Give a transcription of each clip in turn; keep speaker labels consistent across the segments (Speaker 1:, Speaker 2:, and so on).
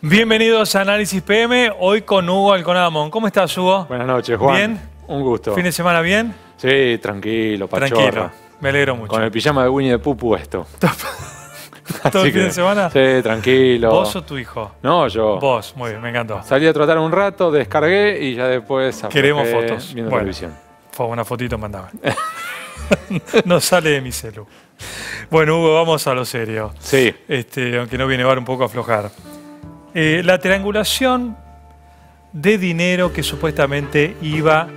Speaker 1: Bienvenidos a Análisis PM, hoy con Hugo Alconadamón. ¿Cómo estás, Hugo?
Speaker 2: Buenas noches, Juan.
Speaker 1: ¿Bien?
Speaker 2: Un gusto.
Speaker 1: ¿Fin de semana bien?
Speaker 2: Sí, tranquilo, pachorra.
Speaker 1: Tranquilo, me alegro mucho.
Speaker 2: Con el pijama de Winnie the Pooh puesto.
Speaker 1: ¿Todo el fin de semana?
Speaker 2: Sí, tranquilo.
Speaker 1: ¿Vos o tu hijo?
Speaker 2: No, yo.
Speaker 1: Vos, muy bien, me encantó.
Speaker 2: Salí a trotar un rato, descargué y ya después
Speaker 1: Queremos fotos.
Speaker 2: Viendo
Speaker 1: Bueno,
Speaker 2: televisión.
Speaker 1: una fotito mandaba. No sale de mi celu. Bueno, Hugo, vamos a lo serio.
Speaker 2: Sí.
Speaker 1: Aunque no viene a un poco a aflojar. La triangulación de dinero que supuestamente iba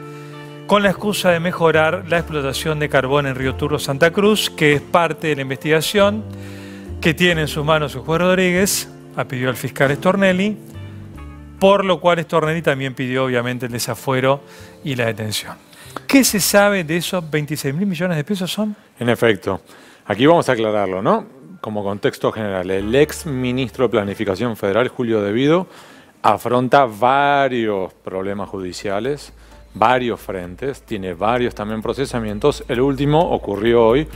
Speaker 1: con la excusa de mejorar la explotación de carbón en Río Turbio, Santa Cruz, que es parte de la investigación que tiene en sus manos el juez Rodríguez, pidió al fiscal Stornelli, por lo cual Stornelli también pidió obviamente el desafuero y la detención. ¿Qué se sabe de esos 26.000 millones de pesos son?
Speaker 2: En efecto. Aquí vamos a aclararlo, ¿no? Como contexto general, el ex ministro de Planificación Federal, Julio De Vido, afronta varios problemas judiciales, varios frentes, tiene varios también procesamientos. El último ocurrió hoy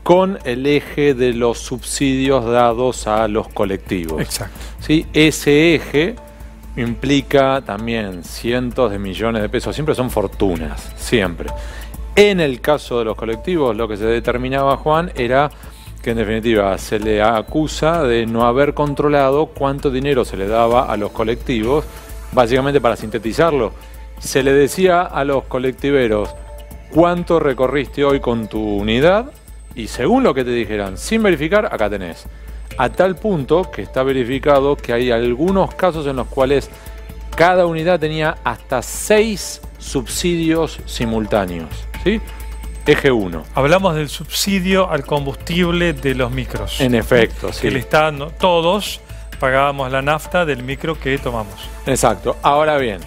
Speaker 2: con el eje de los subsidios dados a los colectivos.
Speaker 1: Exacto.
Speaker 2: ¿Sí? Ese eje implica también cientos de millones de pesos, siempre son fortunas, siempre. En el caso de los colectivos, lo que se determinaba, Juan, era que en definitiva se le acusa de no haber controlado cuánto dinero se le daba a los colectivos. Básicamente, para sintetizarlo, se le decía a los colectiveros cuánto recorriste hoy con tu unidad y según lo que te dijeran, sin verificar, acá tenés. A tal punto que está verificado que hay algunos casos en los cuales cada unidad tenía hasta 6 subsidios simultáneos, ¿sí? Eje 1.
Speaker 1: Hablamos del subsidio al combustible de los micros.
Speaker 2: En efecto, sí.
Speaker 1: Que le está dando, todos pagábamos la nafta del micro que tomamos.
Speaker 2: Exacto. Ahora bien,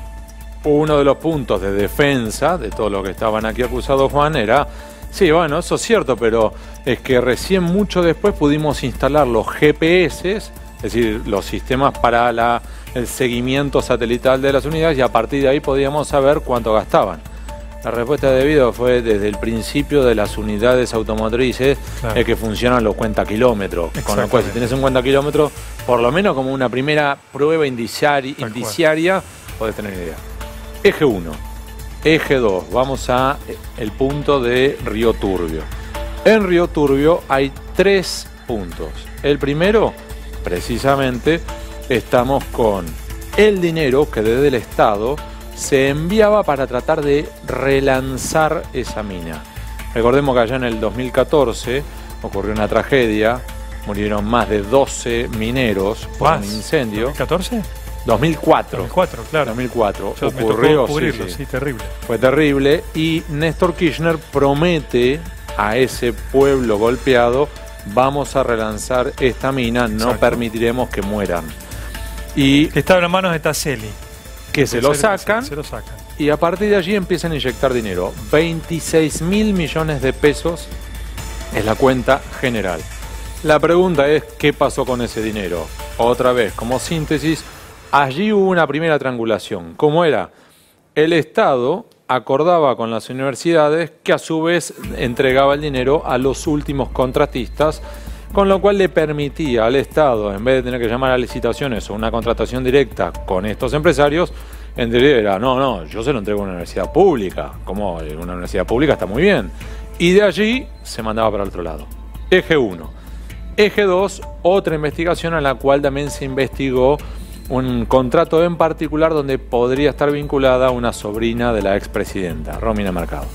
Speaker 2: uno de los puntos de defensa de todo lo que estaban aquí acusados, Juan, era, sí, bueno, eso es cierto, pero es que recién mucho después pudimos instalar los GPS, es decir, los sistemas para el seguimiento satelital de las unidades, y a partir de ahí podíamos saber cuánto gastaban. La respuesta de De Vido fue desde el principio de las unidades automotrices, claro, que funcionan los cuentakilómetros. Con lo cual, si tenés un cuentakilómetros, por lo menos como una primera prueba indiciaria, podés tener idea. Eje 1. Eje 2. Vamos a el punto de Río Turbio. En Río Turbio hay 3 puntos. El primero, precisamente, estamos con el dinero que desde el Estado se enviaba para tratar de relanzar esa mina. Recordemos que allá en el 2014 ocurrió una tragedia, murieron más de 12 mineros por un incendio.
Speaker 1: ¿2014?
Speaker 2: 2004.
Speaker 1: 2004, claro.
Speaker 2: 2004
Speaker 1: ocurrió, sí, terrible.
Speaker 2: Fue terrible y Néstor Kirchner promete a ese pueblo golpeado: vamos a relanzar esta mina, no permitiremos que mueran. Y
Speaker 1: que estaba en las manos de Taselli.
Speaker 2: Que se lo sacan, y a partir de allí empiezan a inyectar dinero. 26.000 millones de pesos es la cuenta general. La pregunta es, ¿qué pasó con ese dinero? Otra vez, como síntesis, allí hubo una primera triangulación. ¿Cómo era? El Estado acordaba con las universidades que a su vez entregaba el dinero a los últimos contratistas, con lo cual le permitía al Estado, en vez de tener que llamar a licitaciones o una contratación directa con estos empresarios, en teoría era, no, yo se lo entrego a una universidad pública. Como una universidad pública está muy bien. Y de allí se mandaba para el otro lado. Eje 1. Eje 2, otra investigación a la cual también se investigó un contrato en particular donde podría estar vinculada una sobrina de la expresidenta, Romina Mercado.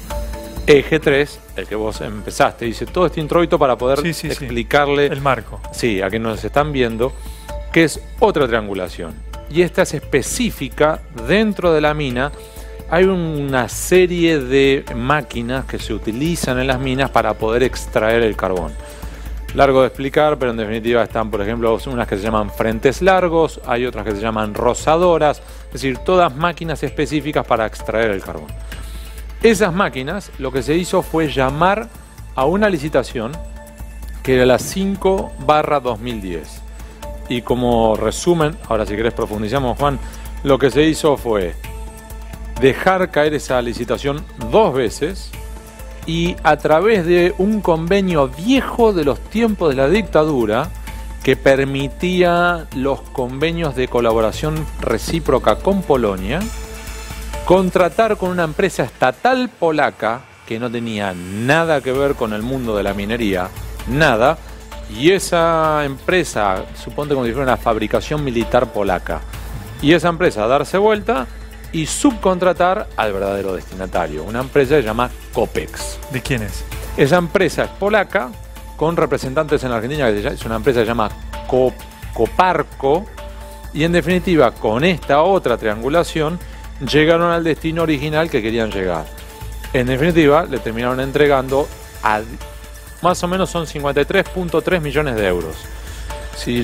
Speaker 2: Eje 3, el que vos empezaste, hice todo este introito para poder explicarle
Speaker 1: el marco.
Speaker 2: Sí, a quienes nos están viendo, que es otra triangulación. Y esta es específica. Dentro de la mina hay una serie de máquinas que se utilizan en las minas para poder extraer el carbón. Largo de explicar, pero en definitiva están, por ejemplo, unas que se llaman frentes largos, hay otras que se llaman rozadoras, es decir, todas máquinas específicas para extraer el carbón. Esas máquinas, lo que se hizo fue llamar a una licitación que era la 5/2010. Y como resumen, ahora si querés profundizamos, Juan, lo que se hizo fue dejar caer esa licitación 2 veces y a través de un convenio viejo de los tiempos de la dictadura que permitía los convenios de colaboración recíproca con Polonia, contratar con una empresa estatal polaca que no tenía nada que ver con el mundo de la minería, nada, y esa empresa, suponte como si fuera una fabricación militar polaca, y esa empresa darse vuelta y subcontratar al verdadero destinatario, una empresa que se llama Copex.
Speaker 1: ¿De quién es?
Speaker 2: Esa empresa es polaca, con representantes en la Argentina, que es una empresa que se llama Coparco, y en definitiva, con esta otra triangulación, llegaron al destino original que querían llegar. En definitiva, le terminaron entregando a más o menos son 53.3 millones de euros. Si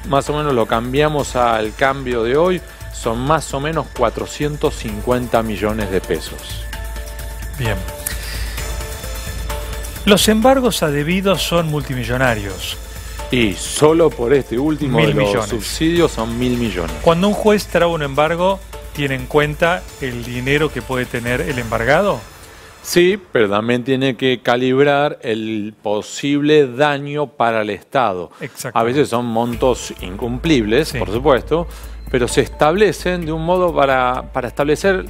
Speaker 2: más o menos lo cambiamos al cambio de hoy, son más o menos 450 millones de pesos.
Speaker 1: Bien. Los embargos a debidos son multimillonarios.
Speaker 2: Y solo por este último de los subsidios son 1.000 millones.
Speaker 1: Cuando un juez traba un embargo, ¿tiene en cuenta el dinero que puede tener el embargado?
Speaker 2: Sí, pero también tiene que calibrar el posible daño para el Estado. A veces son montos incumplibles, sí, por supuesto, pero se establecen de un modo para establecer,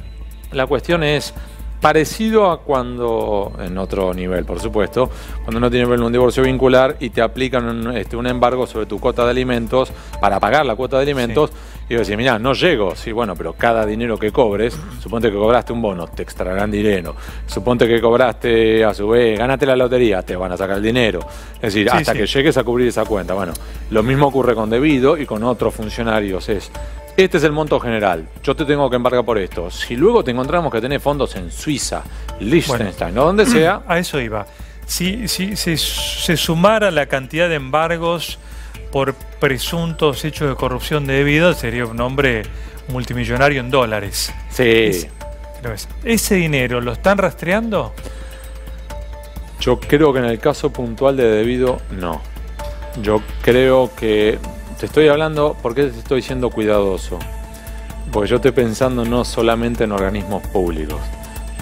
Speaker 2: la cuestión es parecido a cuando, en otro nivel por supuesto, cuando uno tiene un divorcio vincular y te aplican un embargo sobre tu cuota de alimentos para pagar la cuota de alimentos, sí, y yo decía, mirá, no llego, sí, bueno, pero cada dinero que cobres, suponte que cobraste un bono, te extraerán dinero, suponte que cobraste, a su vez, ganaste la lotería, te van a sacar el dinero, es decir, sí, hasta que llegues a cubrir esa cuenta. Bueno, lo mismo ocurre con debido y con otros funcionarios, este es el monto general, yo te tengo que embargar por esto. Si luego te encontramos que tenés fondos en Suiza, Liechtenstein, o donde sea...
Speaker 1: A eso iba. Si se sumara la cantidad de embargos por presuntos hechos de corrupción debido, sería un hombre multimillonario en dólares.
Speaker 2: Sí.
Speaker 1: ¿Ese dinero lo están rastreando?
Speaker 2: Yo creo que en el caso puntual de debido, no. Yo creo que... Te estoy hablando, ¿por qué te estoy siendo cuidadoso? Porque yo estoy pensando no solamente en organismos públicos.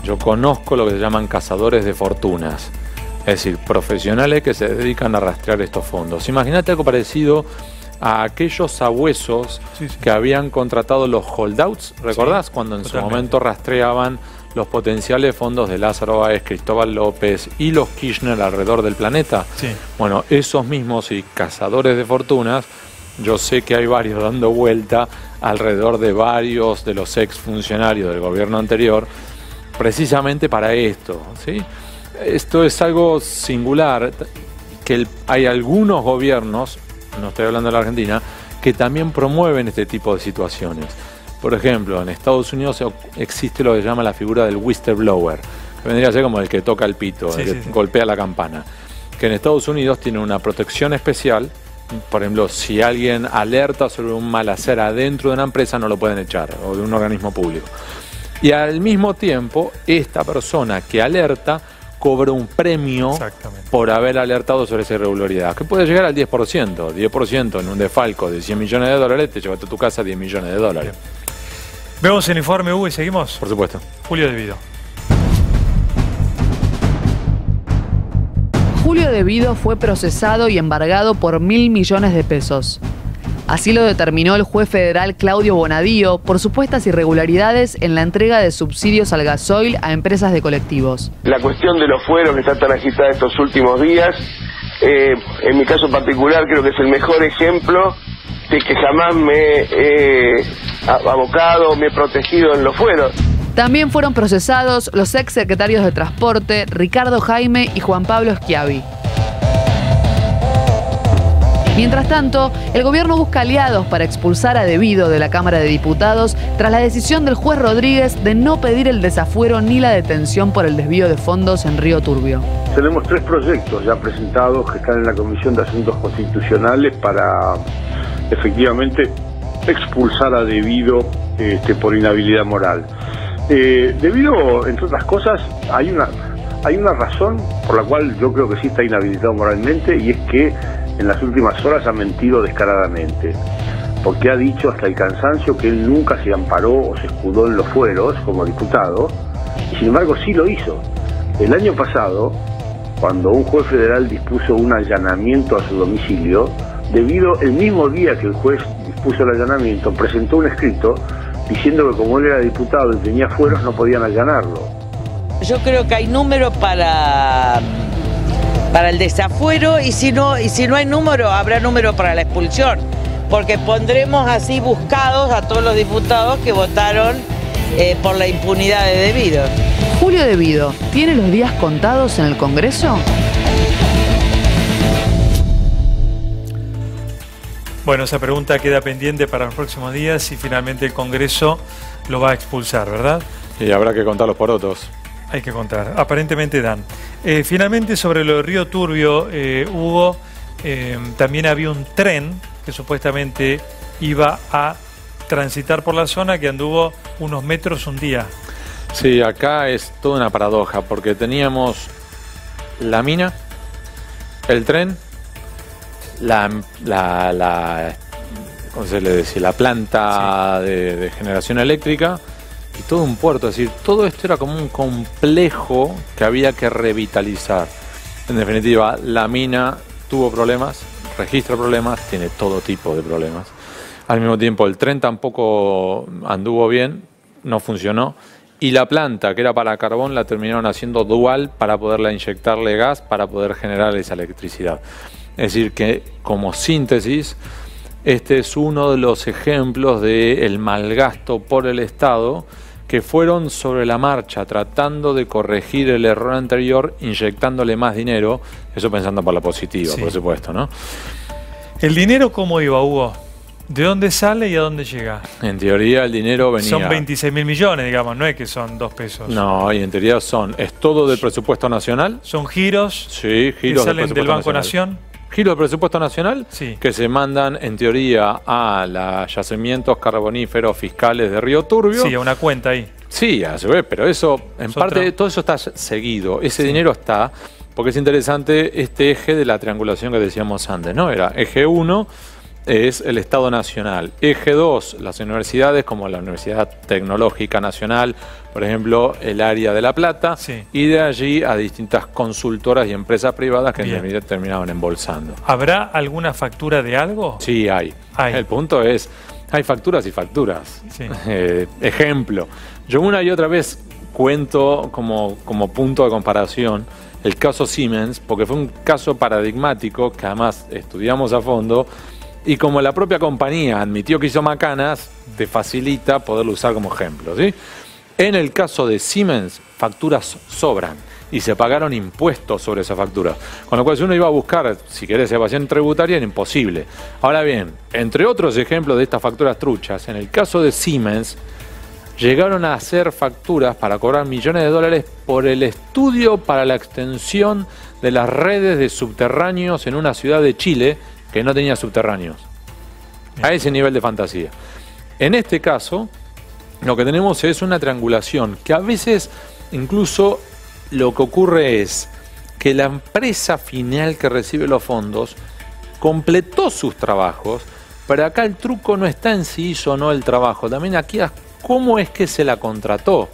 Speaker 2: Yo conozco lo que se llaman cazadores de fortunas. Es decir, profesionales que se dedican a rastrear estos fondos. Imagínate algo parecido a aquellos sabuesos que habían contratado los holdouts, ¿recordás? Sí, cuando en su momento rastreaban los potenciales fondos de Lázaro Báez, Cristóbal López y los Kirchner alrededor del planeta. Sí. Bueno, esos mismos y cazadores de fortunas, yo sé que hay varios dando vuelta alrededor de varios de los exfuncionarios del gobierno anterior, precisamente para esto, ¿sí? Esto es algo singular, que hay algunos gobiernos, no estoy hablando de la Argentina, que también promueven este tipo de situaciones. Por ejemplo, en Estados Unidos existe lo que se llama la figura del whistleblower, que vendría a ser como el que toca el pito, el que golpea la campana, que en Estados Unidos tiene una protección especial. Por ejemplo, si alguien alerta sobre un mal hacer adentro de una empresa, no lo pueden echar, o de un organismo público. Y al mismo tiempo, esta persona que alerta cobra un premio por haber alertado sobre esa irregularidad, que puede llegar al 10%. 10% en un desfalco de 100 millones de dólares, te llevaste a tu casa 10 millones de dólares.
Speaker 1: Vemos el informe, Hugo, y seguimos.
Speaker 2: Por supuesto.
Speaker 1: Julio Devido.
Speaker 3: Julio Devido fue procesado y embargado por 1.000 millones de pesos. Así lo determinó el juez federal Claudio Bonadío por supuestas irregularidades en la entrega de subsidios al gasoil a empresas de colectivos.
Speaker 4: La cuestión de los fueros que está tan agitada estos últimos días, en mi caso particular creo que es el mejor ejemplo de que jamás me he abocado, me he protegido en los fueros.
Speaker 3: También fueron procesados los ex secretarios de Transporte, Ricardo Jaime y Juan Pablo Schiavi. Mientras tanto, el gobierno busca aliados para expulsar a Devido de la Cámara de Diputados tras la decisión del juez Rodríguez de no pedir el desafuero ni la detención por el desvío de fondos en Río Turbio.
Speaker 5: Tenemos 3 proyectos ya presentados que están en la Comisión de Asuntos Constitucionales para efectivamente expulsar a Devido por inhabilidad moral. Devido, entre otras cosas, hay una razón por la cual yo creo que sí está inhabilitado moralmente, y es que en las últimas horas ha mentido descaradamente, porque ha dicho hasta el cansancio que él nunca se amparó o se escudó en los fueros como diputado, y sin embargo sí lo hizo. El año pasado, cuando un juez federal dispuso un allanamiento a su domicilio, debido el mismo día que el juez dispuso el allanamiento, presentó un escrito diciendo que como él era diputado y tenía fueros no podían allanarlo.
Speaker 6: Yo creo que hay número para el desafuero y si no hay número, habrá número para la expulsión, porque pondremos así buscados a todos los diputados que votaron por la impunidad de Devido.
Speaker 3: Julio Devido, ¿tiene los días contados en el Congreso?
Speaker 1: Bueno, esa pregunta queda pendiente para los próximos días y finalmente el Congreso lo va a expulsar, ¿verdad?
Speaker 2: Y habrá que contar los porotos.
Speaker 1: Hay que contar. Aparentemente dan. Finalmente, sobre lo de Río Turbio, Hugo, también había un tren que supuestamente iba a transitar por la zona que anduvo unos metros un día.
Speaker 2: Sí, acá es toda una paradoja, porque teníamos la mina, el tren, ¿cómo se le decía? La planta de generación eléctrica y todo un puerto. Es decir, todo esto era como un complejo que había que revitalizar. En definitiva, la mina tuvo problemas, registra problemas, tiene todo tipo de problemas. Al mismo tiempo, el tren tampoco anduvo bien, no funcionó. Y la planta, que era para carbón, la terminaron haciendo dual para poderla inyectarle gas para poder generar esa electricidad. Es decir, que como síntesis, este es uno de los ejemplos del malgasto por el Estado que fueron sobre la marcha, tratando de corregir el error anterior, inyectándole más dinero, eso pensando por la positiva, sí, por supuesto, ¿no?
Speaker 1: ¿El dinero cómo iba, Hugo? ¿De dónde sale y a dónde llega?
Speaker 2: En teoría el dinero venía...
Speaker 1: Son 26.000 millones, digamos, no es que son 2 pesos.
Speaker 2: No, y en teoría es todo del presupuesto nacional.
Speaker 1: ¿Son giros?
Speaker 2: Sí, giros
Speaker 1: que salen del Banco Nación.
Speaker 2: Giros del presupuesto nacional,
Speaker 1: sí,
Speaker 2: que se mandan en teoría a los yacimientos carboníferos fiscales de Río Turbio.
Speaker 1: Sí, a una cuenta ahí.
Speaker 2: Sí, a su vez, pero eso, en parte, todo eso está seguido. Ese dinero está, porque es interesante este eje de la triangulación que decíamos antes, ¿no? Era eje 1, es el Estado Nacional. Eje 2, las universidades como la Universidad Tecnológica Nacional, por ejemplo, el área de La Plata,
Speaker 1: sí,
Speaker 2: y de allí a distintas consultoras y empresas privadas que terminaban embolsando.
Speaker 1: ¿Habrá alguna factura de algo?
Speaker 2: Sí, hay. El punto es, hay facturas y facturas.
Speaker 1: Sí.
Speaker 2: Ejemplo, yo una y otra vez cuento como punto de comparación el caso Siemens, porque fue un caso paradigmático que además estudiamos a fondo. Y como la propia compañía admitió que hizo macanas, te facilita poderlo usar como ejemplo, ¿sí? En el caso de Siemens, facturas sobran y se pagaron impuestos sobre esas facturas. Con lo cual, si uno iba a buscar, si querés, evasión tributaria, era imposible. Ahora bien, entre otros ejemplos de estas facturas truchas, en el caso de Siemens, llegaron a hacer facturas para cobrar millones de dólares por el estudio para la extensión de las redes de subterráneos en una ciudad de Chile que no tenía subterráneos. A ese nivel de fantasía. En este caso, lo que tenemos es una triangulación, que a veces incluso lo que ocurre es que la empresa final que recibe los fondos completó sus trabajos, pero acá el truco no está en si hizo o no el trabajo, también aquí es cómo es que se la contrató.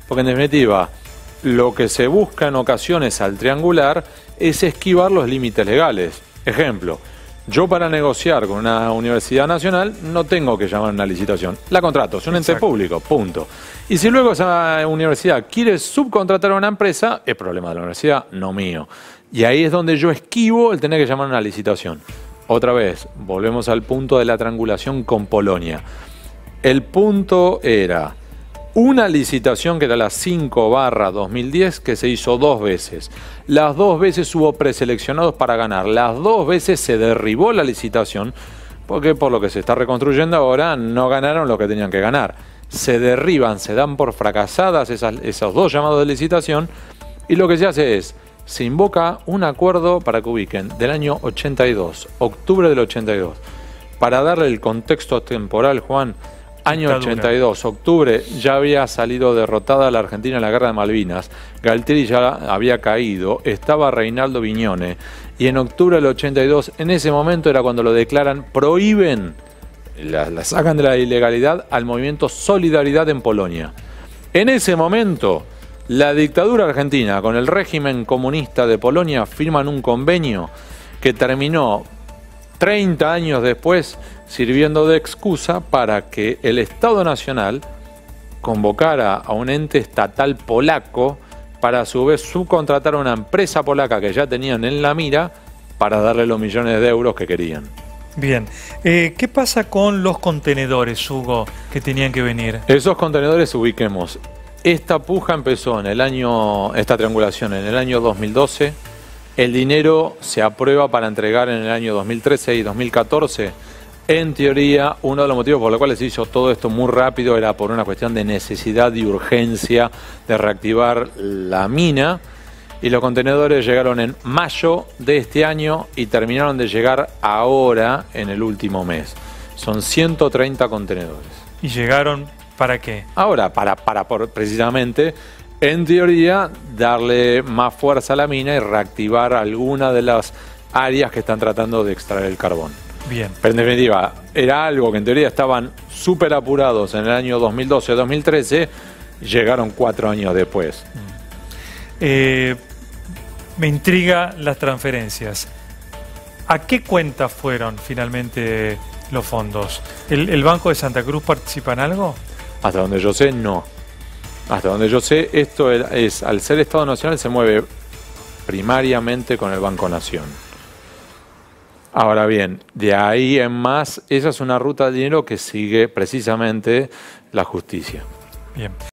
Speaker 2: Porque en definitiva, lo que se busca en ocasiones al triangular es esquivar los límites legales. Ejemplo, yo para negociar con una universidad nacional no tengo que llamar a una licitación. La contrato, es un ente público, punto. Y si luego esa universidad quiere subcontratar a una empresa, es problema de la universidad, no mío. Y ahí es donde yo esquivo el tener que llamar a una licitación. Otra vez, volvemos al punto de la triangulación con Polonia. El punto era una licitación que era la 5/2010 que se hizo 2 veces. Las 2 veces hubo preseleccionados para ganar. Las 2 veces se derribó la licitación porque por lo que se está reconstruyendo ahora no ganaron lo que tenían que ganar. Se derriban, se dan por fracasadas esos 2 llamados de licitación y lo que se hace es, se invoca un acuerdo para que ubiquen del año 82, octubre del 82. Para darle el contexto temporal, Juan, año 82, octubre, ya había salido derrotada la Argentina en la Guerra de Malvinas, Galtieri ya había caído, estaba Reinaldo Viñone, y en octubre del 82, en ese momento era cuando lo declaran, prohíben, la sacan de la ilegalidad al movimiento Solidaridad en Polonia. En ese momento, la dictadura argentina con el régimen comunista de Polonia firman un convenio que terminó 30 años después, sirviendo de excusa para que el Estado Nacional convocara a un ente estatal polaco para a su vez subcontratar a una empresa polaca que ya tenían en la mira para darle los millones de euros que querían.
Speaker 1: Bien. ¿Qué pasa con los contenedores, Hugo, que tenían que venir?
Speaker 2: Esos contenedores, ubiquemos. Esta puja empezó esta triangulación en el año 2012. El dinero se aprueba para entregar en el año 2013 y 2014. En teoría, uno de los motivos por los cuales se hizo todo esto muy rápido era por una cuestión de necesidad y urgencia de reactivar la mina. Y los contenedores llegaron en mayo de este año y terminaron de llegar ahora en el último mes. Son 130 contenedores.
Speaker 1: ¿Y llegaron para qué?
Speaker 2: Ahora, precisamente, en teoría, darle más fuerza a la mina y reactivar alguna de las áreas que están tratando de extraer el carbón.
Speaker 1: Bien.
Speaker 2: Pero en definitiva, era algo que en teoría estaban súper apurados en el año 2012-2013, llegaron 4 años después.
Speaker 1: Me intriga las transferencias. ¿A qué cuentas fueron finalmente los fondos? ¿El Banco de Santa Cruz participa en algo?
Speaker 2: Hasta donde yo sé, no. Hasta donde yo sé, esto es al ser Estado Nacional, se mueve primariamente con el Banco Nación. Ahora bien, de ahí en más, esa es una ruta de dinero que sigue precisamente la justicia.
Speaker 1: Bien.